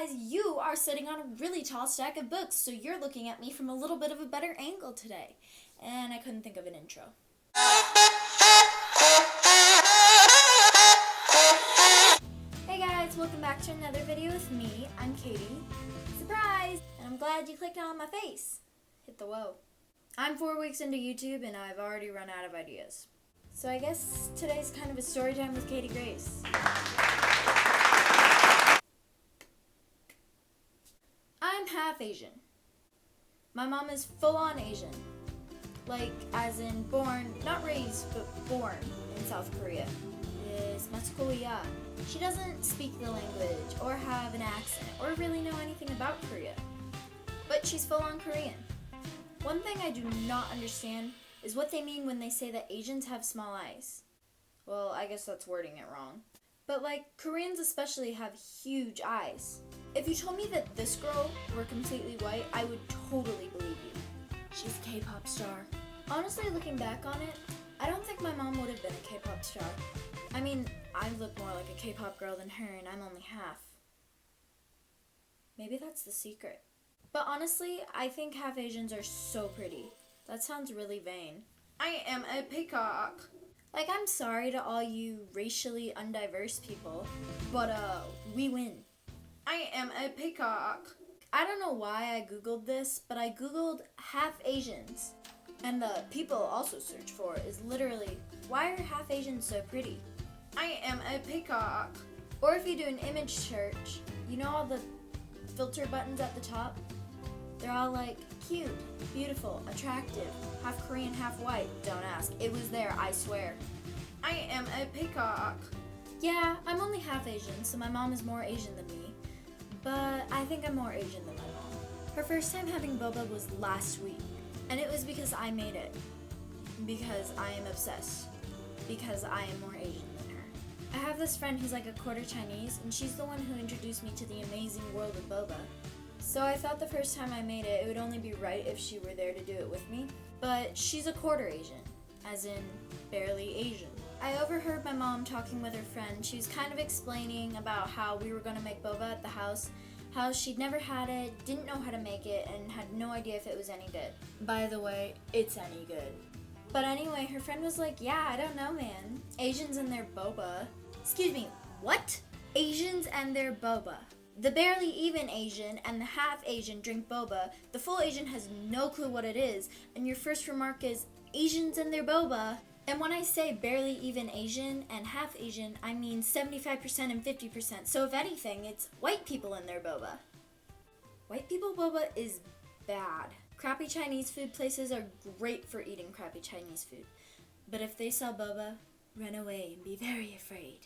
guys, you are sitting on a really tall stack of books, so you're looking at me from a little bit of a better angle today. And I couldn't think of an intro. Hey guys, welcome back to another video with me. I'm Kadey. Surprise! And I'm glad you clicked on my face. Hit the whoa. I'm 4 weeks into YouTube and I've already run out of ideas. So I guess today's kind of a story time with Katie Grace. I'm half Asian. My mom is full-on Asian. Like, as in born, not raised, but born in South Korea. Is Matsukoya. She doesn't speak the language, or have an accent, or really know anything about Korea. But she's full-on Korean. One thing I do not understand is what they mean when they say that Asians have small eyes. Well, I guess that's wording it wrong. But like, Koreans especially have huge eyes. If you told me that this girl were completely white, I would totally believe you. She's a K-pop star. Honestly, looking back on it, I don't think my mom would have been a K-pop star. I mean, I look more like a K-pop girl than her, and I'm only half. Maybe that's the secret. But honestly, I think half Asians are so pretty. That sounds really vain. I am a peacock. Like, I'm sorry to all you racially undiverse people, but we win. I am a peacock. I don't know why I googled this, but I googled half Asians. And the people also search for is literally, why are half Asians so pretty? I am a peacock. Or if you do an image search, you know all the filter buttons at the top? They're all like, cute, beautiful, attractive, half Korean, half white. Don't ask. It was there, I swear. I am a peacock. Yeah, I'm only half Asian, so my mom is more Asian than me. But I think I'm more Asian than my mom. Her first time having boba was last week. And it was because I made it. Because I am obsessed. Because I am more Asian than her. I have this friend who's like a quarter Chinese, and she's the one who introduced me to the amazing world of boba. So I thought the first time I made it, it would only be right if she were there to do it with me. But she's a quarter Asian, as in barely Asian. I overheard my mom talking with her friend. She was kind of explaining about how we were going to make boba at the house, how she'd never had it, didn't know how to make it, and had no idea if it was any good. By the way, it's any good. But anyway, her friend was like, yeah, I don't know, man. Asians and their boba. Excuse me, what? Asians and their boba. The barely even Asian and the half Asian drink boba. The full Asian has no clue what it is, and your first remark is, Asians and their boba. And when I say barely even Asian and half Asian, I mean 75% and 50%. So if anything, it's white people in their boba. White people boba is bad. Crappy Chinese food places are great for eating crappy Chinese food. But if they sell boba, run away and be very afraid.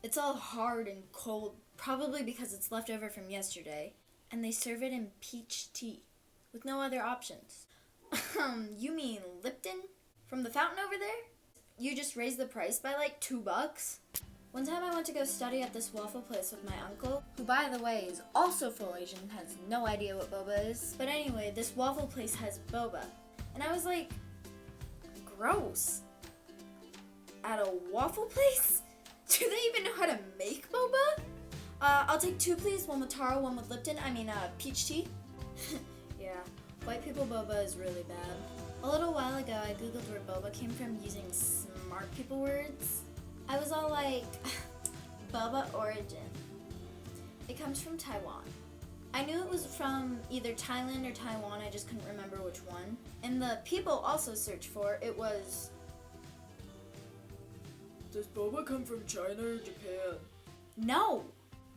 It's all hard and cold, probably because it's left over from yesterday. And they serve it in peach tea, with no other options. You mean Lipton? From the fountain over there? You just raised the price by like $2? One time I went to go study at this waffle place with my uncle, who by the way is also full Asian and has no idea what boba is. But anyway, this waffle place has boba. And I was like, gross. At a waffle place? Do they even know how to make boba? I'll take 2 please, one with taro, one with Lipton, peach tea. Yeah, white people boba is really bad. A little while ago, I googled where boba came from using smart people words. I was all like, boba origin. It comes from Taiwan. I knew it was from either Thailand or Taiwan, I just couldn't remember which one. And the people also searched for it was, does boba come from China or Japan? No,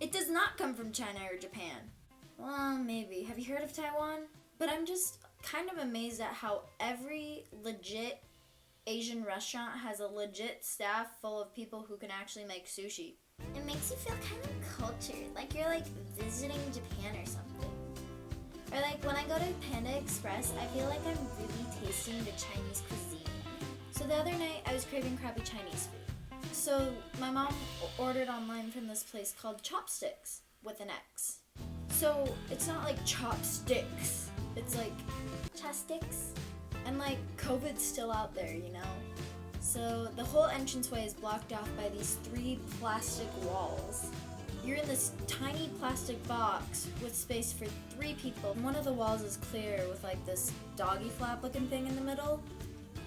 it does not come from China or Japan. Well, maybe. Have you heard of Taiwan? But I'm just kind of amazed at how every legit Asian restaurant has a legit staff full of people who can actually make sushi. It makes you feel kind of cultured, like you're like visiting Japan or something. Or like when I go to Panda Express, I feel like I'm really tasting the Chinese cuisine. So the other night I was craving crappy Chinese food. So my mom ordered online from this place called Chopsticks with an X. So it's not like chopsticks, it's like chopsticks. And like, COVID's still out there, you know? So the whole entranceway is blocked off by these 3 plastic walls. You're in this tiny plastic box with space for 3 people. One of the walls is clear with like this doggy flap looking thing in the middle,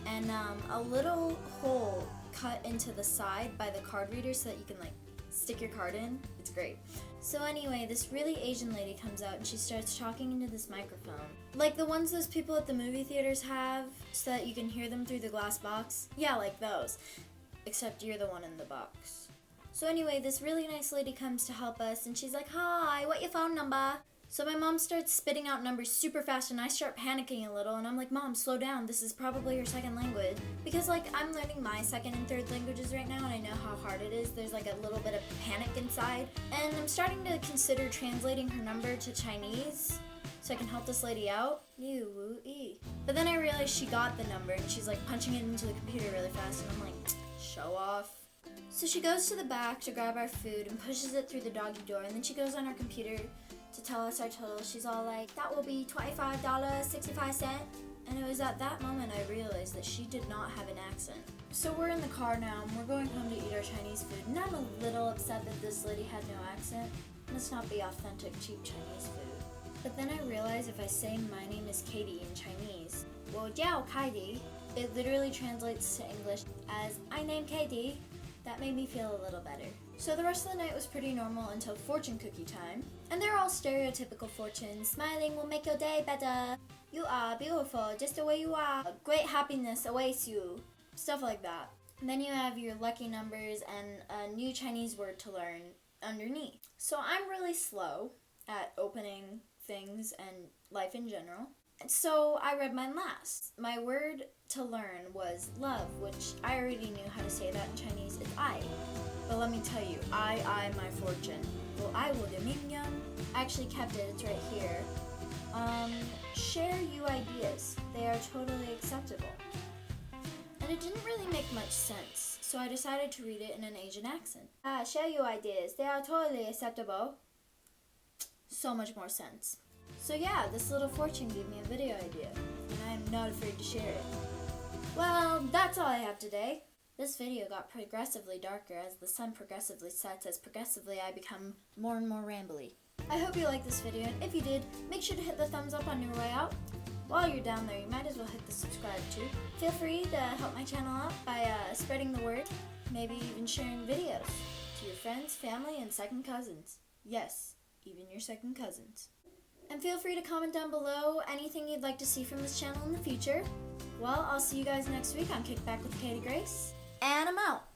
and a little hole cut into the side by the card reader so that you can like stick your card in. It's great. So anyway, this really Asian lady comes out and she starts talking into this microphone. Like the ones those people at the movie theaters have so that you can hear them through the glass box. Yeah, like those. Except you're the one in the box. So anyway, this really nice lady comes to help us and she's like, "Hi, what your phone number?" So my mom starts spitting out numbers super fast and I start panicking a little and I'm like, "Mom, slow down. This is probably your second language." Because like I'm learning my second and third languages right now and I know how hard it is. There's like a little bit of panic inside. And I'm starting to consider translating her number to Chinese so I can help this lady out. But then I realized she got the number and she's like punching it into the computer really fast and I'm like, show off. So she goes to the back to grab our food and pushes it through the doggy door and then she goes on her computer to tell us our total. She's all like, "That will be $25.65. And it was at that moment I realized that she did not have an accent. So we're in the car now and we're going home to eat our Chinese food. And I'm a little upset that this lady had no accent. Must not be authentic, cheap Chinese food. But then I realized if I say my name is Kadey in Chinese, 我叫 Kadey, it literally translates to English as I name Kadey. That made me feel a little better. So the rest of the night was pretty normal until fortune cookie time. And they're all stereotypical fortunes. Smiling will make your day better. You are beautiful just the way you are. Great happiness awaits you. Stuff like that. And then you have your lucky numbers and a new Chinese word to learn underneath. So I'm really slow at opening things and life in general. And so I read mine last. My word to learn was love, which I already knew how to say that in Chinese. It's I. But let me tell you, I, my fortune. Well, I will dominion. I actually kept it, it's right here. Share you ideas. They are totally acceptable. And it didn't really make much sense, so I decided to read it in an Asian accent. Share you ideas. They are totally acceptable. So much more sense. So yeah, this little fortune gave me a video idea, and I am not afraid to share it. Well, that's all I have today. This video got progressively darker as the sun progressively sets, as progressively I become more and more rambly. I hope you liked this video, and if you did, make sure to hit the thumbs up on your way out. While you're down there, you might as well hit the subscribe too. Feel free to help my channel out by spreading the word, maybe even sharing videos to your friends, family, and second cousins. Yes, even your second cousins. And feel free to comment down below anything you'd like to see from this channel in the future. Well, I'll see you guys next week on Kickback with Katie Grace, and I'm out.